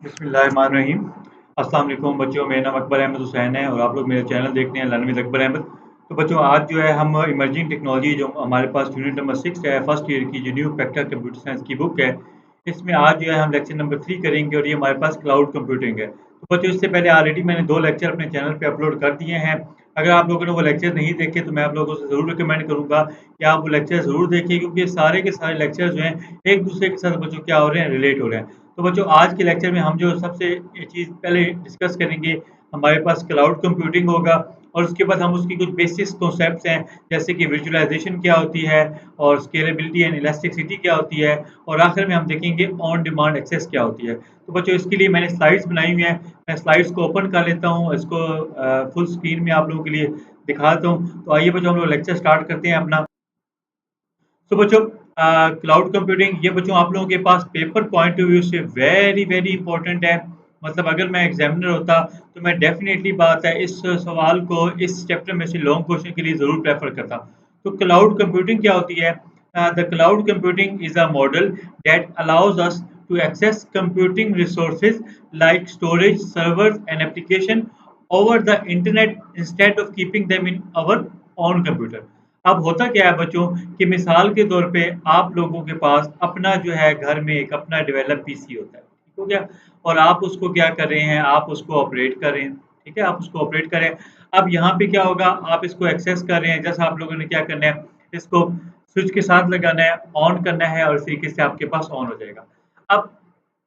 बिस्मिल्लाहिर्रहमानिर्रहीम। अस्सलाम वालेकुम बच्चों, मेरा नाम अकबर अहमद हुसैन है और आप लोग मेरा चैनल देख रहे हैं लर्न विद अकबर अहमद। तो बच्चों आज जो है हम इमर्जिंग टेक्नोलॉजी जो हमारे पास यूनिट नंबर 6 है फर्स्ट ईयर की जो न्यू फैक्टर कंप्यूटर साइंस की बुक है, इसमें आज जो है हम लेक्चर नंबर 3 करेंगे और ये हमारे पास क्लाउड कंप्यूटिंग है। तो बच्चों इससे पहले ऑलरेडी मैंने 2 लेक्चर अपने चैनल पे अपलोड कर दिए हैं। अगर आप लोगों ने वो लेक्चर नहीं देखे तो मैं आप लोगों से ज़रूर रिकमेंड करूँगा कि आप वो लेक्चर ज़रूर देखिए क्योंकि सारे के सारे लेक्चर जो हैं एक-दूसरे के साथ बच्चों क्या हो रहे हैं रिलेट हो रहे हैं। तो बच्चों आज के लेक्चर में हम जो सबसे ये चीज़ पहले डिस्कस करेंगे, हमारे पास क्लाउड कंप्यूटिंग होगा और उसके बाद हम उसकी कुछ बेसिक कॉन्सेप्ट्स हैं, जैसे कि विजुअलाइज़ेशन क्या होती है और स्केलेबिलिटी एंड इलास्टिसिटी क्या होती है और आखिर में हम देखेंगे ऑन डिमांड एक्सेस क्या होती है। तो बच्चों इसके लिए मैंने स्लाइड्स बनाई हुई हैं, मैं स्लाइड्स को ओपन कर लेता हूँ, इसको फुल स्क्रीन में आप लोगों के लिए दिखाता हूँ। तो आइए बच्चों हम लोग लेक्चर स्टार्ट करते हैं अपना। तो बच्चों क्लाउड कंप्यूटिंग ये बच्चों आप लोगों के पास पेपर पॉइंट ऑफ व्यू से वेरी वेरी इंपॉर्टेंट है। मतलब अगर मैं एग्जामिनर होता तो मैं डेफिनेटली बात है इस सवाल को इस चैप्टर में से लॉन्ग क्वेश्चन के लिए ज़रूर प्रेफर करता। तो क्लाउड कंप्यूटिंग क्या होती है? The cloud computing is a model that allows us to access computing resources like storage, servers and application over the internet instead of keeping them in our own computer. अब होता क्या है बच्चों कि मिसाल के तौर पे आप लोगों के पास अपना जो है घर में एक अपना डेवलप पीसी होता है, ठीक हो गया? और आप उसको क्या कर रहे हैं, आप उसको ऑपरेट कर रहे हैं, ठीक है? आप उसको ऑपरेट कर रहे हैं। अब यहाँ पे क्या होगा, आप इसको एक्सेस कर रहे हैं, जैसे आप लोगों ने क्या करना है, इसको स्विच के साथ लगाना है, ऑन करना है और इस तरीके से आपके पास ऑन हो जाएगा। अब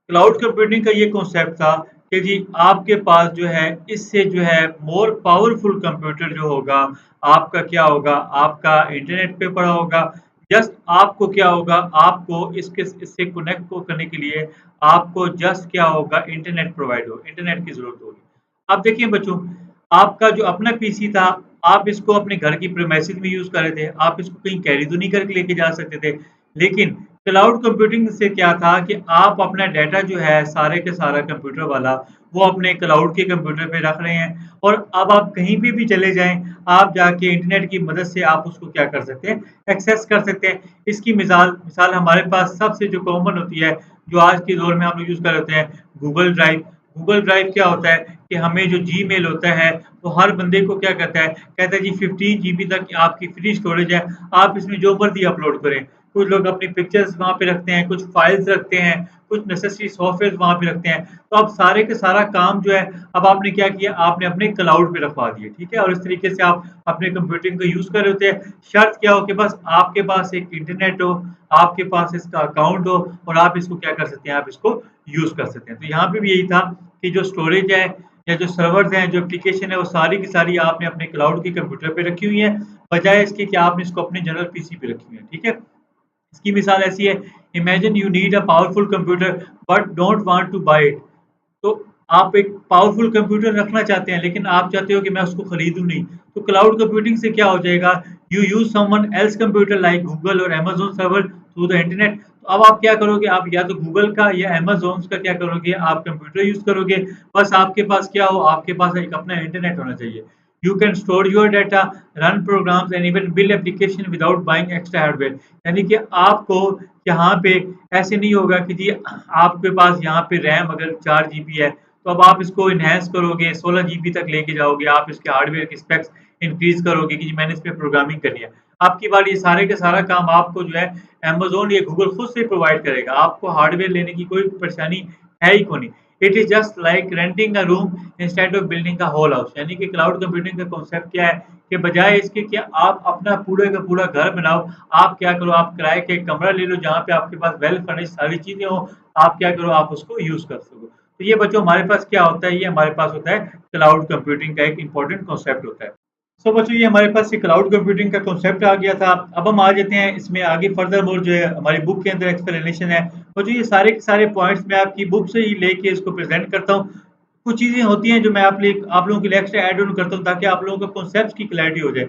क्लाउड कंप्यूटिंग का ये कॉन्सेप्ट था कि जी आपके पास जो है इससे जो है मोर पावरफुल कंप्यूटर जो होगा, आपका क्या होगा, आपका इंटरनेट पे पड़ा होगा। जस्ट आपको क्या होगा, आपको इसके इससे कनेक्ट को करने के लिए आपको जस्ट क्या होगा, इंटरनेट प्रोवाइड हो इंटरनेट की ज़रूरत होगी। अब देखिए बच्चों, आपका जो अपना पीसी था, आप इसको अपने घर की प्रीमाइसेस में यूज़ कर रहे थे, आप इसको कहीं कैरी तो नहीं करके लेके जा सकते थे। लेकिन क्लाउड कंप्यूटिंग से क्या था कि आप अपना डाटा जो है सारे के सारा कंप्यूटर वाला, वो अपने क्लाउड के कंप्यूटर पे रख रहे हैं और अब आप कहीं पे भी चले जाएँ, आप जाके इंटरनेट की मदद से आप उसको क्या कर सकते हैं, एक्सेस कर सकते हैं। इसकी मिसाल मिसाल हमारे पास सबसे जो कॉमन होती है, जो आज के दौर में हम लोग यूज़ कर रहे होते हैं, गूगल ड्राइव। गूगल ड्राइव क्या होता है कि हमें जो जीमेल होता है, वो हर बंदे को क्या कहता है जी 15 जीबी तक आपकी फ्री स्टोरेज है, आप इसमें जो मर्ज़ी अपलोड करें। कुछ लोग अपनी पिक्चर्स वहाँ पे रखते हैं, कुछ फाइल्स रखते हैं, कुछ नेसेसरी सॉफ्टवेयर वहाँ पे रखते हैं। तो अब सारे के सारा काम जो है, अब आपने क्या किया, आपने अपने क्लाउड पे रखवा दिए, ठीक है? और इस तरीके से आप अपने कंप्यूटिंग को यूज़ कर रहे होते हैं। शर्त क्या हो कि बस आपके पास एक इंटरनेट हो, आपके पास इसका अकाउंट हो और आप इसको क्या कर सकते हैं, आप इसको यूज़ कर सकते हैं। तो यहाँ पे भी यही था कि जो स्टोरेज है या जो सर्वर्स हैं, जो एप्लीकेशन है, वो सारी की सारी आपने अपने क्लाउड के कंप्यूटर पे रखी हुई है, बजाय इसके कि आपने इसको अपने जनरल पीसी पे रखी हुई है, ठीक है? इसकी मिसाल ऐसी है, imagine you need a powerful computer but don't want to buy it. तो आप एक पावरफुल कंप्यूटर रखना चाहते हैं लेकिन आप चाहते हो कि मैं उसको खरीदूं नहीं। तो क्लाउड कंप्यूटिंग से क्या हो जाएगा, you use someone else computer like Google और Amazon server through the internet. तो अब आप क्या करोगे, आप या तो गूगल का या अमेज़न का क्या करोगे, आप कंप्यूटर यूज़ करोगे। बस आपके पास क्या हो, आपके पास एक अपना इंटरनेट होना चाहिए। You can store your data, run programs and even build application without buying extra hardware. यानी कि आपको यहाँ पे ऐसे नहीं होगा कि जी आपके पास यहाँ पे रैम अगर 4 जीबी है, तो अब आप इसको एनहांस करोगे, 16 जीबी तक लेके जाओगे, आप इसके हार्डवेयर के स्पेक्स इंक्रीज़ करोगे कि जी मैंने इसमें प्रोग्रामिंग करनी है। आपकी बारी, ये सारे का सारा काम आपको जो है अमेज़न या गूगल खुद से प्रोवाइड करेगा। आपको हार्डवेयर लेने की कोई परेशानी है ही कोई नहीं। It is just like renting a room instead of building a whole house. यानी कि क्लाउड कंप्यूटिंग का कॉन्सेप्ट क्या है कि बजाय इसके कि आप अपना पूरे का पूरा घर बनाओ, आप क्या करो, आप किराए का एक कमरा ले लो जहाँ पे आपके पास वेल फर्निश्ड सारी चीज़ें हों, आप क्या करो, आप उसको यूज़ कर सको। तो ये बच्चों हमारे पास क्या होता है, ये हमारे पास होता है क्लाउड कंप्यूटिंग का एक इम्पोर्टेंट कॉन्सेप्ट होता है। सो बच्चों ये हमारे पास ये क्लाउड कंप्यूटिंग का कॉन्सेप्ट आ गया था। अब हम आ जाते हैं इसमें आगे फर्दर मोर जो है हमारी बुक के अंदर एक्सप्लेनेशन है। बच्चों ये सारे के सारे पॉइंट्स मैं आपकी बुक से ही लेके इसको प्रेज़ेंट करता हूँ। कुछ चीज़ें होती हैं जो मैं आप लोगों के लिए एक्स्ट्रा ऐड ऑन करता हूँ ताकि आप लोगों को कॉन्सेप्ट्स की क्लैरिटी हो जाए।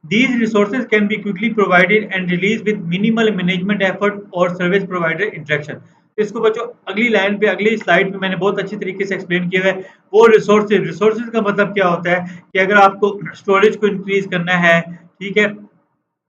These resources can be quickly provided and released with minimal management effort or service provider interaction। तो इसको बच्चों अगली लाइन पे अगली स्लाइड पे मैंने बहुत अच्छी तरीके से एक्सप्लेन किया है। वो रिसोर्सेज का मतलब क्या होता है कि अगर आपको स्टोरेज को इंक्रीज करना है, ठीक है,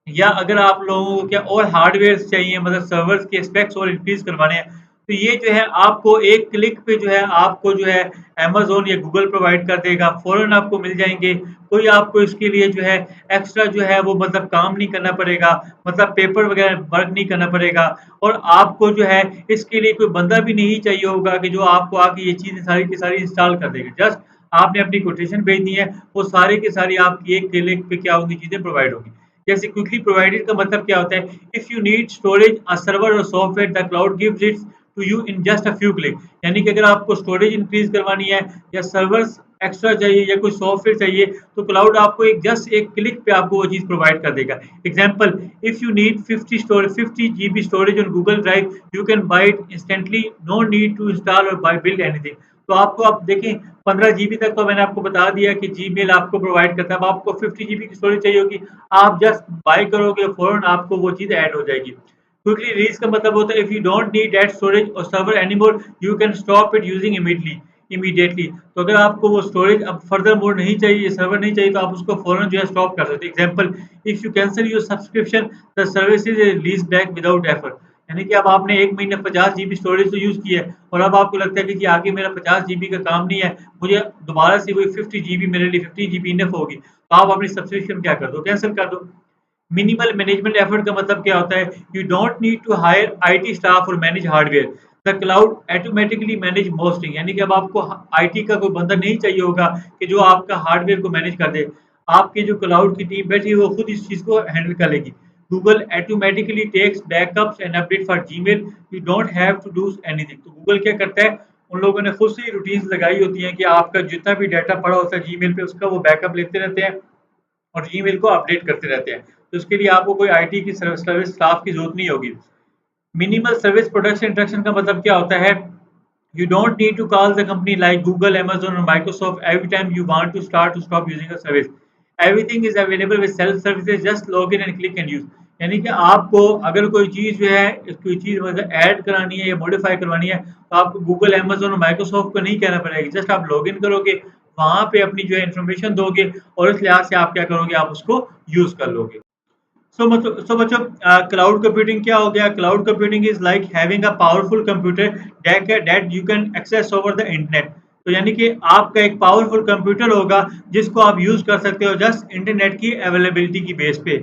या अगर आप लोगों को क्या और हार्डवेयर चाहिए, मतलब सर्वर्स के स्पेक्स और इंक्रीज करवाने हैं, तो ये जो है आपको एक क्लिक पे जो है आपको जो है अमेज़न या गूगल प्रोवाइड कर देगा, फ़ौरन आपको मिल जाएँगे। कोई आपको इसके लिए जो है एक्स्ट्रा जो है वो मतलब काम नहीं करना पड़ेगा, मतलब पेपर वगैरह वर्क नहीं करना पड़ेगा और आपको जो है इसके लिए कोई बंदा भी नहीं चाहिए होगा कि जो आपको आके ये चीज़ें सारी की सारी इंस्टॉल कर देगा। जस्ट आपने अपनी कोटेशन भेजनी है, वो सारी की सारी आपकी एक क्लिक पे क्या होंगी चीज़ें प्रोवाइड होंगी। जैसे क्विकली प्रोवाइडेड का मतलब क्या होता है? If you need storage a server और software the cloud gives it to you in just a few click. यानी कि अगर आपको स्टोरेज इंक्रीज करवानी है या सर्वर्स एक्स्ट्रा चाहिए या कोई सॉफ्टवेयर चाहिए तो क्लाउड आपको एक जस्ट एक क्लिक पे आपको वो चीज़ प्रोवाइड कर देगा। Example, if you need 50 GB storage on Google Drive you can buy it instantly, no need to install or buy build anything. तो आपको आप देखें 15 जीबी तक तो मैंने आपको बता दिया कि जीमेल आपको प्रोवाइड करता है। अब आपको 50 जीबी की स्टोरेज चाहिए होगी, आप जस्ट बाय करोगे फौरन आपको वो चीज़ ऐड हो जाएगी। क्विकली रिलीज़ का मतलब होता है if you don't need that storage और server anymore you can stop it using immediately. तो अगर आपको वो स्टोरेज अब फर्दर मोर नहीं चाहिए, सर्वर नहीं चाहिए तो आप उसको फौरन जो है स्टॉप कर सकते हैं। Example, if you cancel your subscription the service is release back without effort. यानी कि अब आपने 1 महीने 50 जीबी स्टोरेज तो यूज़ की है और अब आपको लगता है कि जी आगे मेरा 50 जीबी का काम नहीं है, मुझे दोबारा से वही 50 जीबी मेरे लिए 50 जीबी इनफ होगी। तो आप अपनी सब्सक्रिप्शन क्या कर दो, कैंसल कर दो। मिनिमल मैनेजमेंट एफर्ट का मतलब क्या होता है? You don't need to hire IT staff और manage hardware. The cloud automatically manage most things. यानी कि अब आपको आईटी का कोई बंदा नहीं चाहिए होगा कि जो आपका हार्डवेयर को मैनेज कर दे। आपकी जो क्लाउड की टीम बैठी है वो खुद इस चीज़ को हैंडल कर लेगी। Google automatically takes backups and update for Gmail, you don't have to do anything. तो गूगल क्या करता है? उन लोगों ने खुद से ही रूटीन्स लगाई होती हैं कि आपका जितना भी डाटा पड़ा होता है जीमेल पे उसका वो बैकअप लेते रहते हैं और ईमेल को अपडेट करते रहते हैं। तो इसके लिए आपको कोई आईटी की सर्विस स्टाफ की ज़रूरत नहीं होगी। मिनिमल सर्विस प्रोडक्शन इंटरेक्शन का मतलब क्या होता है? You don't need to call the company like Google, Amazon, or Microsoft every time you want to start to stop using a service. Everything is available with self services. Just log in and click and use. यानी कि आपको अगर कोई चीज़ जो है कोई चीज़ मतलब add करानी है या मॉडिफाई करवानी है तो आपको गूगल, अमेजोन और माइक्रोसॉफ्ट को नहीं कहना पड़ेगा। जस्ट आप लॉग इन करोगे, वहाँ पे अपनी जो है इन्फॉर्मेशन दोगे और इस लिहाज से आप क्या करोगे, आप उसको यूज़ कर लोगे। सो बच्चों, क्लाउड कंप्यूटिंग क्या हो गया? Cloud computing is like having a powerful computer that you can access over the internet. तो यानी कि आपका एक पावरफुल कंप्यूटर होगा जिसको आप यूज कर सकते हो जस्ट इंटरनेट की अवेलेबिलिटी की बेस पे।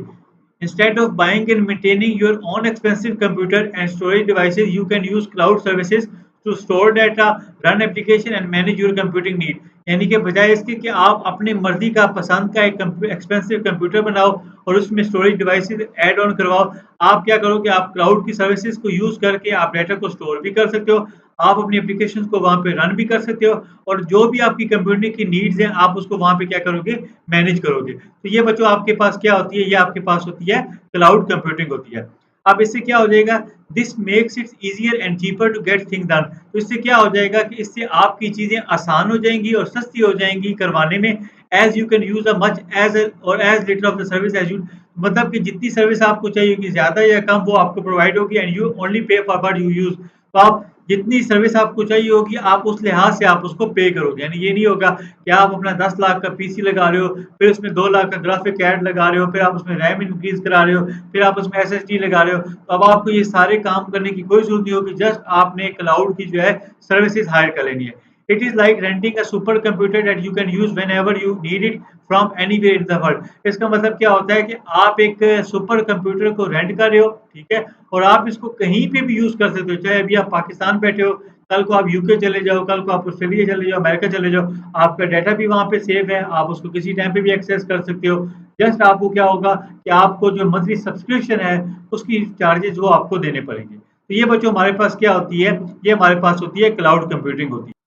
Instead of buying and maintaining your own expensive computer and storage devices, you can use cloud services to store data, run application and manage your computing need. यानी कि बजाय इसके कि आप अपनी मर्जी का पसंद का एक एक्सपेंसिव कंप्यूटर बनाओ और उसमें स्टोरेज डिवाइसेस ऐड ऑन करवाओ, आप क्या करोगे? आप क्लाउड की सर्विसेज को यूज करके आप डाटा को स्टोर भी कर सकते हो, आप अपनी एप्लीकेशंस को वहाँ पे रन भी कर सकते हो और जो भी आपकी कंप्यूटिंग की नीड्स हैं आप उसको वहाँ पे क्या करोगे? मैनेज करोगे। तो ये बच्चों आपके पास क्या होती है? ये आपके पास होती है क्लाउड कंप्यूटिंग होती है। अब इससे क्या हो जाएगा? This makes it easier and cheaper to get thing done. तो इससे क्या हो जाएगा कि इससे आपकी चीज़ें आसान हो जाएँगी और सस्ती हो जाएँगी करवाने में। As you can use a much as और as little of the service as you, मतलब कि जितनी सर्विस आपको चाहिए होगी ज़्यादा या कम वो आपको प्रोवाइड होगी and you only pay for what you use. तो आप जितनी सर्विस आपको चाहिए होगी आप उस लिहाज से आप उसको पे करोगे। यानी ये नहीं होगा कि आप अपना 10 लाख का पीसी लगा रहे हो, फिर उसमें 2 लाख का ग्राफिक कार्ड लगा रहे हो, फिर आप उसमें रैम इंक्रीज़ करा रहे हो, फिर आप उसमें एसएसडी लगा रहे हो। तो अब आपको ये सारे काम करने की कोई ज़रूरत नहीं होगी, जस्ट आपने क्लाउड की जो है सर्विसेज़ हायर कर लेनी है। It is like renting a super computer that you can use whenever you need it from anywhere in the world. इसका मतलब क्या होता है कि आप एक सुपर कंप्यूटर को रेंट कर रहे हो, ठीक है? और आप इसको कहीं पे भी यूज़ कर सकते हो, चाहे अभी आप पाकिस्तान बैठे हो, कल को आप यूके चले जाओ, कल को आप ऑस्ट्रेलिया चले जाओ, अमेरिका चले जाओ, आपका डाटा भी वहाँ पे सेव है, आप उसको किसी टाइम पे भी एक्सेस कर सकते हो। जस्ट आपको क्या होगा कि आपको जो मंथली सब्सक्रिप्शन है, उसकी चार्जेज़ वो आपको देने पड़ेंगे। तो ये बच्चों हमारे पास क्या होती है? ये हमारे पास होती है क्लाउड कंप्यूटिंग होती है।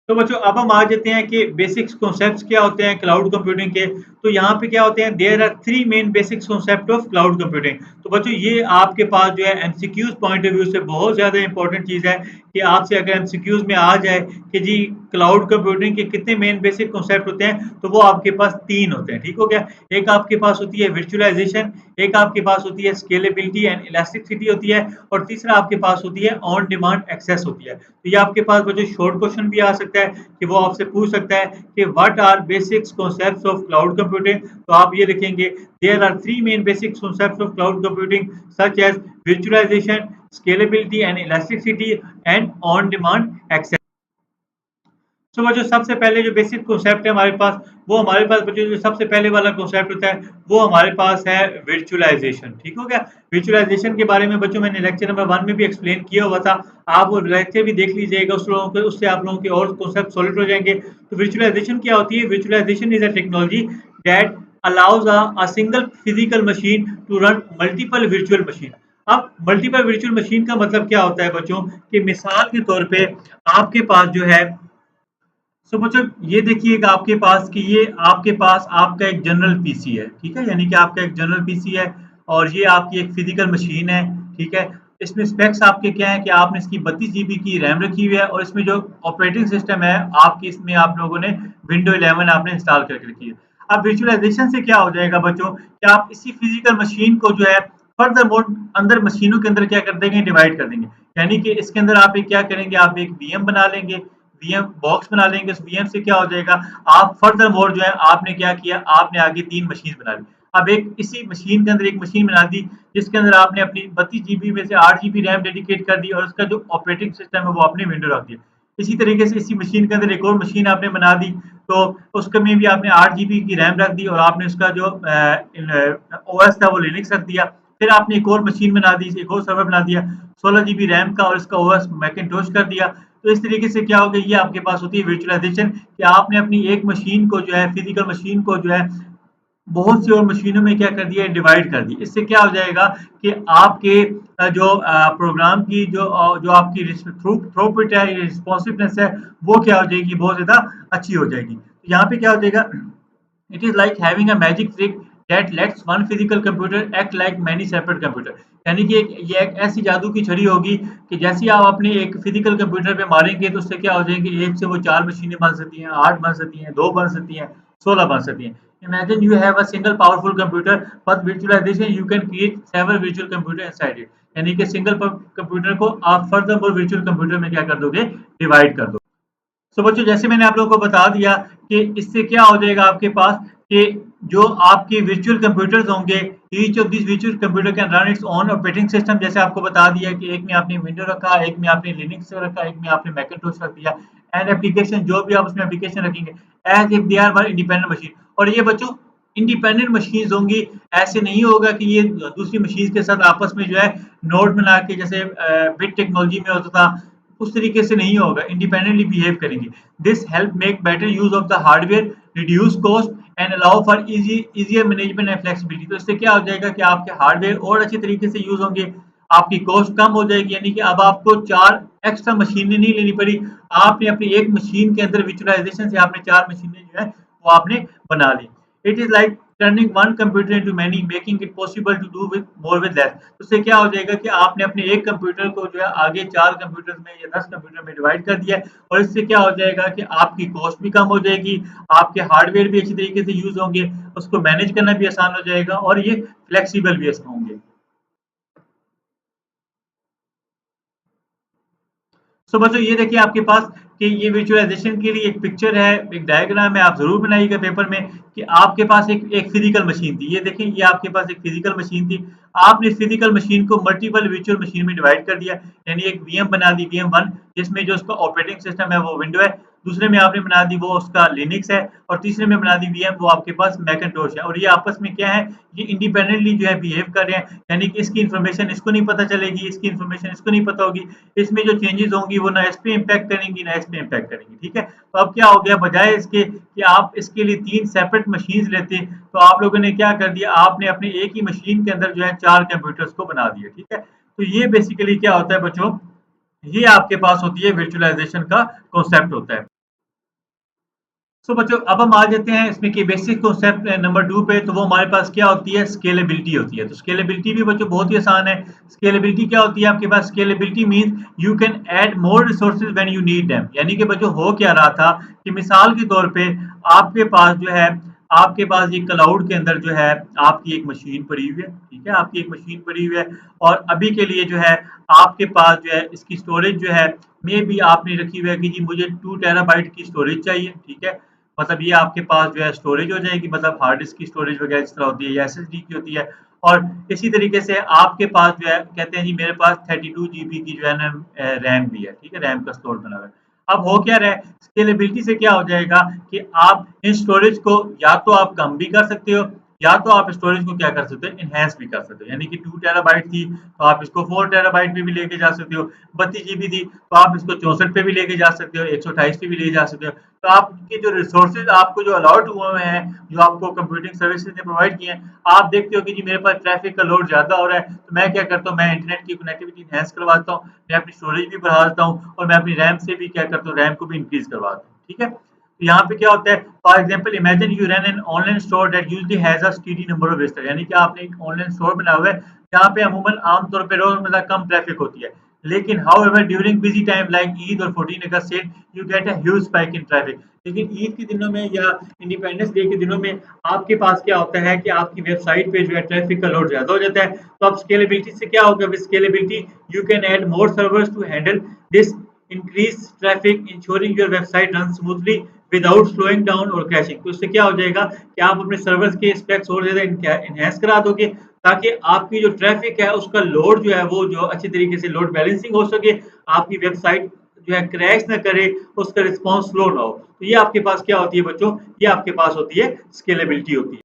तो बच्चों अब हम आ जाते हैं कि बेसिक्स कॉन्सेप्ट्स क्या होते हैं क्लाउड कंप्यूटिंग के। तो यहाँ पे क्या होते हैं? There are 3 main basics concept of cloud computing. तो बच्चों ये आपके पास जो है एमसीक्यूज़ पॉइंट ऑफ व्यू से बहुत ज़्यादा इंपॉर्टेंट चीज़ है कि आपसे अगर एमसीक्यूज़ में आ जाए कि जी क्लाउड कंप्यूटिंग के कितने मेन बेसिक कॉन्सेप्ट होते हैं, तो वो आपके पास 3 होते हैं, ठीक हो गया? एक आपके पास होती है वर्चुअलाइज़ेशन, एक आपके पास होती है स्केलेबिलिटी एंड इलास्टिसिटी होती है और तीसरा आपके पास होती है ऑन डिमांड एक्सेस होती है। तो ये आपके पास बच्चों शॉर्ट क्वेश्चन भी आ सकता सकता है कि वो आपसे पूछ सकता है कि what are basics concepts of cloud computing. तो आप ये लिखेंगे there are 3 main basic concepts of cloud computing such as virtualization, scalability and elasticity and on demand access। तो वो जो सबसे पहले जो बेसिक कॉन्सेप्ट है हमारे पास, वो हमारे पास बच्चों जो सबसे पहले वाला कॉन्सेप्ट होता है, वो हमारे पास है वर्चुअलाइज़ेशन। ठीक हो गया? वर्चुअलाइज़ेशन के बारे में बच्चों मैंने लेक्चर नंबर 1 में भी एक्सप्लेन किया हुआ था। आप वो लेक्चर भी देख लीजिएगा, उससे आप लोगों के और कॉन्सेप्ट सॉलिड हो जाएँगे। तो वर्चुअलाइज़ेशन क्या होती है? Virtualization is a technology that allows a single physical machine to run multiple virtual machine. अब मल्टीपल वर्चुअल मशीन का मतलब क्या होता है बच्चों? कि मिसाल के तौर पे आपके पास जो है सो बच्चों ये देखिएगा आपके पास कि ये आपके पास आपका एक जनरल पीसी है, ठीक है? यानी कि आपका एक जनरल पीसी है और ये आपकी एक फिजिकल मशीन है, ठीक है? इसमें स्पेक्स आपके क्या है कि आपने इसकी 32 जीबी की रैम रखी हुई है और इसमें जो ऑपरेटिंग सिस्टम है आपकी इसमें आप लोगों ने विंडो 11 आपने इंस्टॉल करके रखी है। अब विजुअलाइजेशन से क्या हो जाएगा बच्चों कि आप इसी फिजिकल मशीन को जो है फर्दर मोड अंदर मशीनों के अंदर क्या कर देंगे डिवाइड कर देंगे। यानी कि इसके अंदर आप एक क्या करेंगे आप एक वीएम बना लेंगे वीएम बॉक्स बना लेंगे उस वीएम से क्या हो जाएगा आप फर्दर मोर जो है आपने क्या किया आपने आगे 3 मशीन बना ली। अब एक इसी मशीन के अंदर एक मशीन बना दी जिसके अंदर आपने अपनी 32 जीबी में से 8 जीबी रैम डेडिकेट कर दी और उसका जो ऑपरेटिंग सिस्टम है वो आपने विंडो रख दिया। इसी तरीके से इसी मशीन के अंदर एक और मशीन आपने बना दी तो उसके में भी आपने 8 जीबी की रैम रख दी और आपने उसका जो ओएस था वो लिनक्स रख दिया। फिर आपने एक और मशीन बना दी एक और सर्वर बना दिया 16 जीबी रैम का और इसका ओएस मैकिन्टोश कर दिया। तो इस तरीके से क्या हो गया ये आपके पास होती है वर्चुअलाइजेशन कि आपने अपनी एक मशीन को जो है फिजिकल मशीन को जो है बहुत सी और मशीनों में क्या कर दिया डिवाइड कर दी। इससे क्या हो जाएगा कि आपके जो प्रोग्राम की जो आपकी थ्रूपुट है रिस्पॉन्सिवनेस है वो क्या हो जाएगी बहुत ज़्यादा अच्छी हो जाएगी। तो यहाँ पे क्या हो जाएगा it is like having a magic trick that let's one physical computer act like many separate computer. यानी कि ये एक ऐसी जादू की छड़ी होगी कि जैसे ही आप अपने एक फिजिकल कंप्यूटर पे मारेंगे तो उससे क्या हो जाएंगे एक से वो 4 मशीनें बन सकती हैं 8 बन सकती हैं 2 बन सकती हैं 16 बन सकती हैं। Imagine you have a single powerful computer, but virtualization you can create several virtual computer inside it। यानी कि सिंगल कंप्यूटर को आप फर्दर वर्चुअल कंप्यूटर में क्या कर दोगे डिवाइड कर दो। सो बच्चों जैसे मैंने आप लोगों को बता दिया कि इससे क्या हो जाएगा आपके पास कि जो आपके वर्चुअल कंप्यूटर्स होंगे each of this virtual computer can run its own operating system. जैसे आपको बता दिया कि एक में आपने विंडो रखा एक में आपने लिनक्स रखा एक में आपने मैकिन्टोश रख दिया एंड एप्लीकेशन जो भी आप उसमें एप्लीकेशन रखेंगे as if they are one independent machine. और ये बच्चों इंडिपेंडेंट मशीन्स होंगी ऐसे नहीं होगा कि ये दूसरी मशीन के साथ आपस में जो है नोड बना के जैसे बिट टेक्नोलॉजी में होता था उस तरीके से नहीं होगा इंडिपेंडेंटली बिहेव करेंगे। This help make better use of the hardware reduce cost and allow for easier management and flexibility. तो इससे क्या हो जाएगा कि आपके हार्डवेयर और अच्छे तरीके से यूज होंगे आपकी कॉस्ट कम हो जाएगी। यानी कि अब आपको 4 एक्स्ट्रा मशीनें नहीं लेनी पड़ी आपने अपनी एक मशीन के अंदर विजुअलाइजेशन से आपने 4 मशीनें जो है वो आपने बना ली। It is like turning one computer into many making it possible to do with more with less. तो उससे क्या हो जाएगा कि आपने अपने एक कंप्यूटर को जो है आगे 4 कंप्यूटर में या 10 कंप्यूटर में डिवाइड कर दिया है और इससे क्या हो जाएगा कि आपकी कॉस्ट भी कम हो जाएगी आपके हार्डवेयर भी अच्छी तरीके से यूज होंगे उसको मैनेज करना भी आसान हो जाएगा और ये फ्लेक्सिबल भी होंगे। सो बच्चों ये देखिए आपके पास कि ये विजुअलाइजेशन के लिए एक पिक्चर है एक डायग्राम है आप जरूर बनाइएगा पेपर में कि आपके पास एक फिजिकल मशीन थी। ये देखें ये आपके पास एक फिजिकल मशीन थी आपने इस फिजिकल मशीन को मल्टीपल वर्चुअल मशीन में डिवाइड कर दिया यानी एक वीएम बना दी वीएम वन जिसमें जो उसका ऑपरेटिंग सिस्टम है वो विंडो है दूसरे में आपने बना दी वो उसका लिनक्स है और तीसरे में बना दी वीएम वो आपके पास मैकिन्टोश है। और ये आपस में क्या है ये इंडिपेंडेंटली जो है बिहेव कर रहे हैं यानी कि इसकी इन्फॉर्मेशन इसको नहीं पता चलेगी इसकी इन्फॉर्मेशन इसको नहीं पता होगी इसमें जो चेंजेस होंगी वो ना इस पे इम्पैक्ट करेंगी ना इस पे इम्पैक्ट करेंगी। ठीक है तो अब क्या हो गया बजाय इसके कि आप इसके लिए 3 सेपरेट मशीन लेते तो आप लोगों ने क्या कर दिया आपने अपने एक ही मशीन के अंदर जो है 4 कंप्यूटर्स को बना दिया। ठीक है तो ये बेसिकली क्या होता है बच्चों ये आपके पास होती है वर्चुअलाइजेशन का कॉन्सेप्ट होता है। सो बच्चों अब हम आ जाते हैं इसमें कि बेसिक कॉन्सेप्ट नंबर 2 पे तो वो हमारे पास क्या होती है स्केलेबिलिटी होती है। तो स्केलेबिलिटी भी बच्चों बहुत ही आसान है। स्केलेबिलिटी क्या होती है आपके पास scalability means you can add more resources when you need them. यानी कि बच्चों हो क्या रहा था कि मिसाल के तौर पे आपके पास जो है आपके पास ये क्लाउड के अंदर जो है आपकी एक मशीन पड़ी हुई है, ठीक है? आपकी एक मशीन पड़ी हुई है और अभी के लिए जो है आपके पास जो है इसकी स्टोरेज जो है मे बी आपने रखी हुई है कि जी मुझे 2 टेराबाइट की स्टोरेज चाहिए, ठीक है? मतलब ये आपके पास जो है स्टोरेज हो जाएगी, मतलब हार्ड डिस्क की स्टोरेज वगैरह जिस तरह होती है या एसएसडी की होती है। और इसी तरीके से आपके पास जो है कहते हैं जी मेरे पास 32 जीबी की जो है ना रैम भी है, ठीक है? रैम का स्लॉट बना हुआ है। अब हो क्या रहा है, स्केलेबिलिटी से क्या हो जाएगा कि आप इन स्टोरेज को या तो आप कम भी कर सकते हो या तो आप स्टोरेज को क्या कर सकते हो, एनहांस भी कर सकते हो। यानी कि 2 टेराबाइट थी तो आप इसको 4 टेराबाइट पे भी लेके जा सकते हो, 32 जीबी थी तो आप इसको 64 पे भी लेके जा सकते हो, 128 पे भी ले जा सकते हो। तो आपके जो रिसोर्सेज आपको जो अलॉट हुए हैं, जो आपको कंप्यूटिंग सर्विसेज ने प्रोवाइड किए हैं, आप देखते हो कि जी मेरे पास ट्रैफिक का लोड ज़्यादा हो रहा है, तो मैं क्या करता हूँ, मैं इंटरनेट की कनेक्टिविटी एनहांस करवाता हूँ, मैं अपनी स्टोरेज भी बढ़ा देता हूँ और मैं अपनी रैम से भी क्या करता हूँ, रैम को भी इंक्रीज करवाता हूँ, ठीक है? तो यहाँ पे क्या होता है, for example imagine you run an online store that usually has a steady number of visitor, यानी कि आपने एक ऑनलाइन स्टोर बना हुआ है जहाँ पे अमूमन आमतौर पे रोजमर्रा कम ट्रैफिक होती है, लेकिन however during busy time like Eid और 14 August sale you get a huge spike in traffic. लेकिन ईद के दिनों में या इंडिपेंडेंस डे के दिनों में आपके पास क्या होता है कि आपकी वेबसाइट पे जो है ट्रैफिक का लोड ज्यादा हो जाता है, तो अब स्केलेबिलिटी से क्या होगा, with scalability you can add more servers to handle this increase traffic ensuring your website run smoothly without slowing down और क्रैशिंग। तो इससे क्या हो जाएगा कि आप अपने सर्वर्स के स्पेक्स और ज्यादा एनहेंस करा दोगे ताकि आपकी जो ट्रैफिक है उसका लोड जो है वो जो अच्छी तरीके से लोड बैलेंसिंग हो सके, आपकी वेबसाइट जो है क्रैश ना करे, उसका रिस्पॉन्स स्लो ना हो। तो ये आपके पास क्या होती है बच्चों, ये आपके पास होती है स्केलेबिलिटी होती है।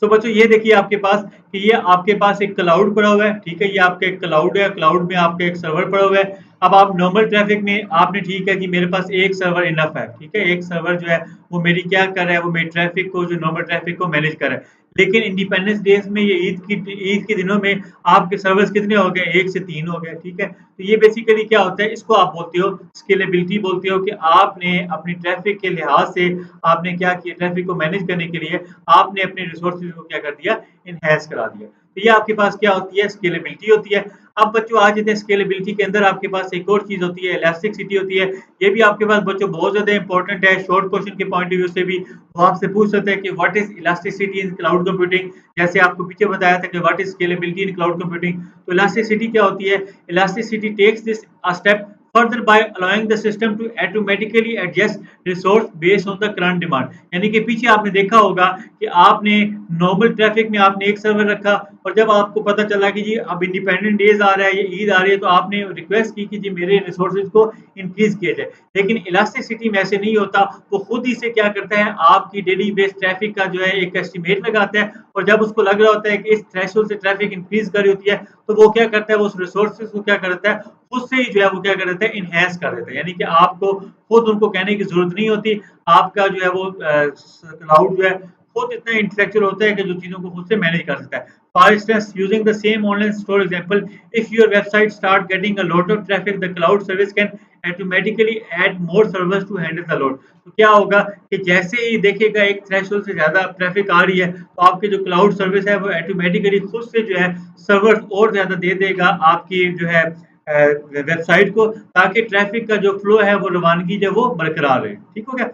तो बच्चों ये देखिए आपके पास कि ये आपके पास एक क्लाउड पड़ा हुआ है, ठीक है? ये आपका एक क्लाउड है, क्लाउड में आपका एक सर्वर पड़ा हुआ है। अब आप नॉर्मल ट्रैफिक में आपने ठीक है कि मेरे पास एक सर्वर इनफ है, ठीक है? एक सर्वर जो है वो मेरी क्या कर रहा है, वो मेरी ट्रैफिक को जो नॉर्मल ट्रैफिक को मैनेज कर रहा है। लेकिन इंडिपेंडेंस डेज में ये ईद के दिनों में आपके सर्वर्स कितने हो गए, 1 से 3 हो गए, ठीक है? तो ये बेसिकली क्या होता है, इसको आप बोलते हो स्केलेबिलिटी बोलते हो कि आपने अपनी ट्रैफिक के लिहाज से आपने क्या किया, ट्रैफिक को मैनेज करने के लिए आपने अपने रिसोर्सेज को क्या कर दिया, इनहेंस करा दिया। तो ये आपके पास क्या होती है, स्केलेबिलिटी होती है। अब बच्चों आ जाते हैं स्केलेबिलिटी के अंदर आपके पास एक और चीज होती है, इलास्टिसिटी होती है। ये भी आपके पास बच्चों बहुत ज्यादा इंपॉर्टेंट है, शॉर्ट क्वेश्चन के पॉइंट ऑफ व्यू से भी वो आपसे पूछ सकते हैं कि what is elasticity in cloud computing. जैसे आपको पीछे बताया था कि what is scalability in cloud computing, तो इलास्टिसिटी क्या होती है, elasticity takes this a step further by allowing the system to automatically adjust resource based on the current demand। यानी कि पीछे आपने देखा होगा कि आपने नॉर्मल ट्रैफिक में आपने एक सर्वर रखा और जब आपको पता चला कि जी अब इंडिपेंडेंट डेज आ रहा है, ये ईद आ रही है, तो आपने रिक्वेस्ट की कि जी मेरे रिसोर्सेज को इंक्रीज किया जाए। लेकिन इलास्टिसिटी में ऐसे नहीं होता, वो खुद ही से क्या करता है, आपकी डेली बेस ट्रैफिक का जो है एक एस्टिमेट लगाता है और जब उसको लग रहा होता है कि इस थ्रेशोल्ड से ट्रैफिक इंक्रीज कर रही होती है, तो वो क्या करता है, वो उस रिसोर्सेज को क्या करता है, उससे ही जो है वो क्या कर देता है, इनहेंस कर देता है। यानी कि आपको खुद उनको कहने की जरूरत नहीं होती, आपका जो है वो क्लाउड जो है खुद इतना इंटेलेक्चुअल होता है कि जो चीजों को खुद से मैनेज कर सकता है। For instance using the same online store example, if your website start getting a lot of traffic the cloud service can automatically add more servers to handle the load. तो क्या होगा कि जैसे ही देखिएगा एक थ्रेशोल्ड से ज्यादा ट्रैफिक आ रही है, तो आपकी जो क्लाउड सर्विस है वो ऑटोमेटिकली खुद से जो है सर्वर्स और ज्यादा दे देगा आपकी जो है वेबसाइट को, ताकि ट्रैफिक का जो फ्लो है वो रवानगी जो वो बरकरार रहे। ठीक हो गया?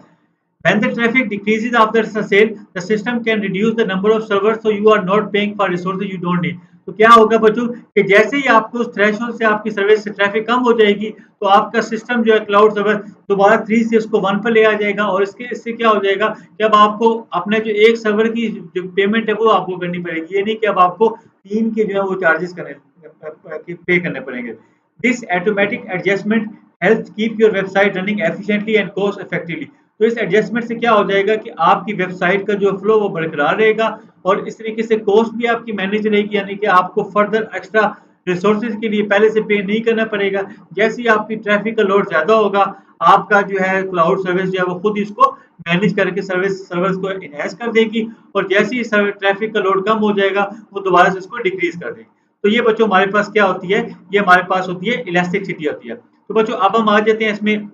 When the traffic decreases after a sale, the system can reduce the number of servers, so you are not paying for resources you don't need। तो क्या होगा बच्चों कि जैसे ही आपको उस थ्रेशोल्ड से आपकी सर्विस से ट्रैफिक कम हो जाएगी, तो आपका सिस्टम जो है क्लाउड सर्वर दोबारा 3 से उसको 1 पर ले आ जाएगा और इससे क्या हो जाएगा कि अब आपको अपने जो एक सर्वर की जो पेमेंट है वो आपको करनी पड़ेगी। ये नहीं कि अब आपको 3 के जो है वो चार्जेस करने पे करने पड़ेंगे। This automatic adjustment help keep your website running efficiently and cost effectively. तो इस एडजस्टमेंट से क्या हो जाएगा कि आपकी वेबसाइट का जो फ्लो वो बरकरार रहेगा और इस तरीके से कॉस्ट भी आपकी मैनेज रहेगी, यानी कि आपको फर्दर एक्स्ट्रा रिसोर्सेज के लिए पहले से पे नहीं करना पड़ेगा। जैसे ही आपकी ट्रैफिक का लोड ज्यादा होगा, आपका जो है क्लाउड सर्विस जो है वो खुद इसको मैनेज करके सर्विस को इनहेंस कर देगी और जैसे ही ट्रैफिक का लोड कम हो जाएगा, वो दोबारा से इसको डिक्रीज कर देगी। तो ये बच्चों हमारे पास क्या होती है, ये हमारे पास होती है इलास्टिसिटी होती है। तो बच्चों अब हम आ जाते हैं इसमें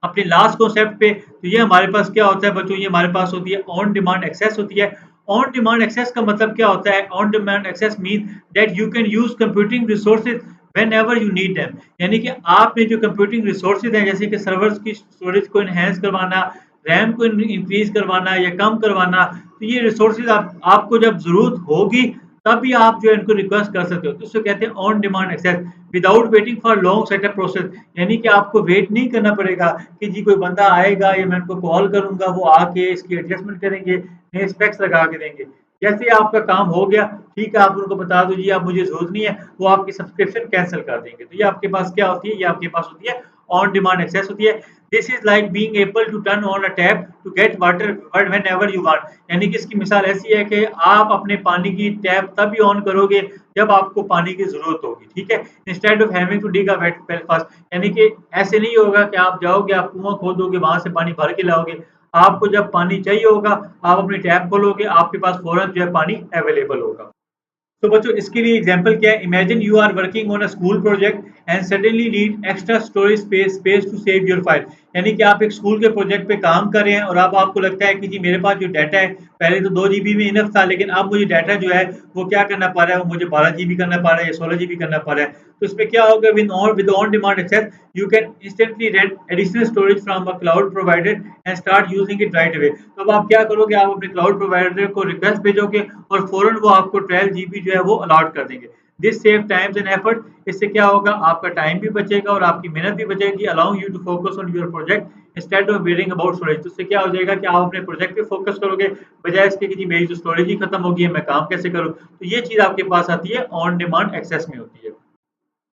अपने लास्ट कॉन्सेप्ट पे। तो ये हमारे पास क्या होता है बच्चों, ये हमारे पास होती है ऑन डिमांड एक्सेस होती है। ऑन डिमांड एक्सेस का मतलब क्या होता है, on demand access mean that you can use computing resources whenever you need them. यानी कि आपने जो कंप्यूटिंग रिसोर्सेज हैं, जैसे कि सर्वर्स की स्टोरेज को इनहेंस करवाना, रैम को इंक्रीज करवाना या कम करवाना, तो ये रिसोर्सेज आपको जब ज़रूरत होगी तभी आप जो है इनको रिक्वेस्ट कर सकते हो। तो इसको कहते हैं on demand access without waiting for long setup process. यानी कि आपको वेट नहीं करना पड़ेगा कि जी कोई बंदा आएगा या मैं उनको कॉल करूँगा, वो आके इसकी एडजस्टमेंट करेंगे, नए स्पेक्स लगा के देंगे। जैसे ही आपका काम हो गया, ठीक है, आप उनको बता दो जी अब मुझे ज़रूरत नहीं है, वो आपकी सब्सक्रिप्शन कैंसल कर देंगे। तो ये आपके पास क्या होती है, ये आपके पास होती है ऑन डिमांड एक्सेस होती है। This is like being able to turn on a tap to get water whenever you want. यानी कि इसकी मिसाल ऐसी है कि आप अपने पानी की टैप तभी ऑन करोगे जब आपको पानी की ज़रूरत होगी, ठीक है? Instead of having to dig a wet well first. यानी कि ऐसे नहीं होगा कि आप जाओगे, आप कुआँ खोदोगे, वहाँ से पानी भर के लाओगे। आपको जब पानी चाहिए होगा, आप अपनी टैप खोलोगे, आपके पास फ़ौरन जो है पानी अवेलेबल होगा। तो बच्चों इसके लिए एग्जांपल क्या है, imagine you are working on a school project and suddenly need extra storage space to save your file. यानी कि आप एक स्कूल के प्रोजेक्ट पे काम कर रहे हैं और अब आपको लगता है कि जी मेरे पास जो डाटा है, पहले तो 2 GB में इनफ था, लेकिन अब मुझे डाटा जो है वो क्या करना पड़ रहा है, वो मुझे 12 GB करना पड़ रहा है या 16 GB करना पड़ रहा है। तो इसमें क्या होगा, with on demand access you can instantly rent additional storage from a cloud provider and start using it right away. तो अब आप क्या करोगे, आप अपने क्लाउड प्रोवाइडर को रिक्वेस्ट भेजोगे और फौरन वो आपको 12 GB जो है वो अलॉट कर देंगे। This save times and effort. इससे क्या होगा, आपका टाइम भी बचेगा और आपकी मेहनत भी बचेगी, allowing you to focus on your project instead of worrying about storage. तो इससे क्या हो जाएगा कि आप अपने प्रोजेक्ट पे फोकस करोगे बजाय इसके कि जी मेरी जो स्टोरेज ही खत्म होगी है, मैं काम कैसे करूँ। तो ये चीज़ आपके पास आती है ऑन डिमांड एक्सेस में होती है।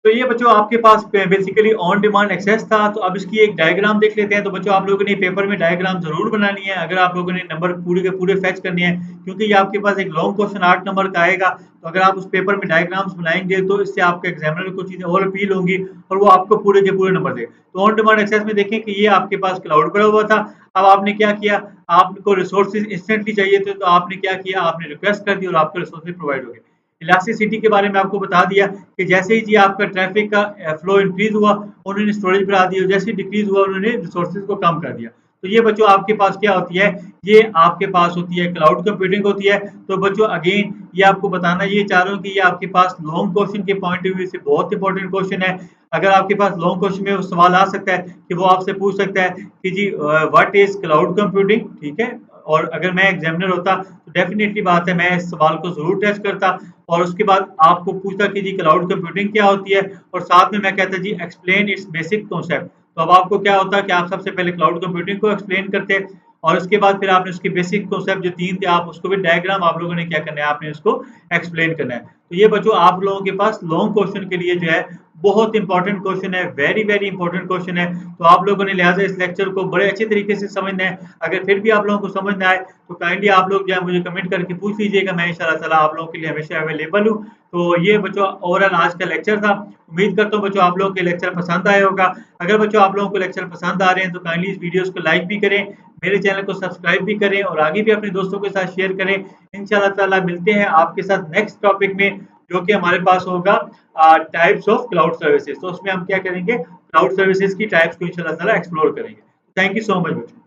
तो ये बच्चों आपके पास बेसिकली ऑन डिमांड एक्सेस था। तो अब इसकी एक डायग्राम देख लेते हैं। तो बच्चों आप लोगों ने पेपर में डायग्राम ज़रूर बनानी है अगर आप लोगों ने नंबर पूरे के पूरे फेच करने हैं, क्योंकि ये आपके पास एक लॉन्ग क्वेश्चन 8 नंबर का आएगा। तो अगर आप उस पेपर में डायग्राम्स बनाएंगे तो इससे आपके एग्जामिनर को चीज़ें और अपील होंगी और वो आपको पूरे के पूरे नंबर देगा। तो ऑन डिमांड एक्सेस में देखें कि ये आपके पास क्लाउड पड़ा हुआ था। अब आपने क्या किया, आपको रिसोर्सेज इंस्टेंटली चाहिए थे, तो आपने क्या किया, आपने रिक्वेस्ट कर दी और आपको रिसोर्सेज प्रोवाइड हो गए। इलास्टिसिटी के बारे में आपको बता दिया कि जैसे ही जी आपका ट्रैफिक का फ्लो इंक्रीज हुआ, उन्होंने स्टोरेज बढ़ा दी और जैसे ही डिक्रीज हुआ, उन्होंने रिसोर्सेज को कम कर दिया। तो ये बच्चों आपके पास क्या होती है, ये आपके पास होती है क्लाउड कंप्यूटिंग होती है। तो बच्चों अगेन ये आपको बताना ये चाह रहा हूँ कि ये आपके पास लॉन्ग क्वेश्चन के पॉइंट ऑफ व्यू से बहुत इंपॉर्टेंट क्वेश्चन है। अगर आपके पास लॉन्ग क्वेश्चन में वो सवाल आ सकता है कि वो आपसे पूछ सकता है कि जी व्हाट इज क्लाउड कंप्यूटिंग, ठीक है? और अगर मैं एग्जामिनर होता तो डेफिनेटली बात है मैं इस सवाल को जरूर टेस्ट करता और उसके बाद आपको पूछता कि जी क्लाउड कंप्यूटिंग क्या होती है और साथ में मैं कहता जी एक्सप्लेन इट्स बेसिक कॉन्सेप्ट। तो अब आपको क्या होता है कि आप सबसे पहले क्लाउड कंप्यूटिंग को एक्सप्लेन करते हैं और उसके बाद फिर आपने उसके बेसिक कॉन्सेप्ट जो 3 थे आप उसको भी डायग्राम आप लोगों ने क्या करना है, आपने उसको एक्सप्लेन करना है। तो ये बच्चों आप लोगों के पास लॉन्ग क्वेश्चन के लिए जो है बहुत इंपॉर्टेंट क्वेश्चन है, वेरी वेरी इंपॉर्टेंट क्वेश्चन है। तो आप लोगों ने लिहाजा इस लेक्चर को बड़े अच्छे तरीके से समझना है। अगर फिर भी आप लोगों को समझ ना आए तो काइंडली आप लोग जो है मुझे कमेंट करके पूछ लीजिएगा, मैं इंशाल्लाह ताला आप लोगों के लिए हमेशा अवेलेबल हूँ। तो ये बच्चों ओवरऑल आज का लेक्चर था। उम्मीद करता हूँ बच्चों आप लोगों को लेक्चर पसंद आया होगा। अगर बच्चों आप लोगों को लेक्चर पसंद आ रहे हैं तो काइंडली इस वीडियोस को लाइक भी करें, मेरे चैनल को सब्सक्राइब भी करें और आगे भी अपने दोस्तों के साथ शेयर करें। इंशाल्लाह ताला मिलते हैं आपके साथ नेक्स्ट टॉपिक में, जो कि हमारे पास होगा टाइप्स ऑफ क्लाउड सर्विसेज। तो उसमें हम क्या करेंगे, क्लाउड सर्विसेज की टाइप्स को इंशाल्लाह ताला एक्सप्लोर करेंगे। थैंक यू सो मच बच्चों।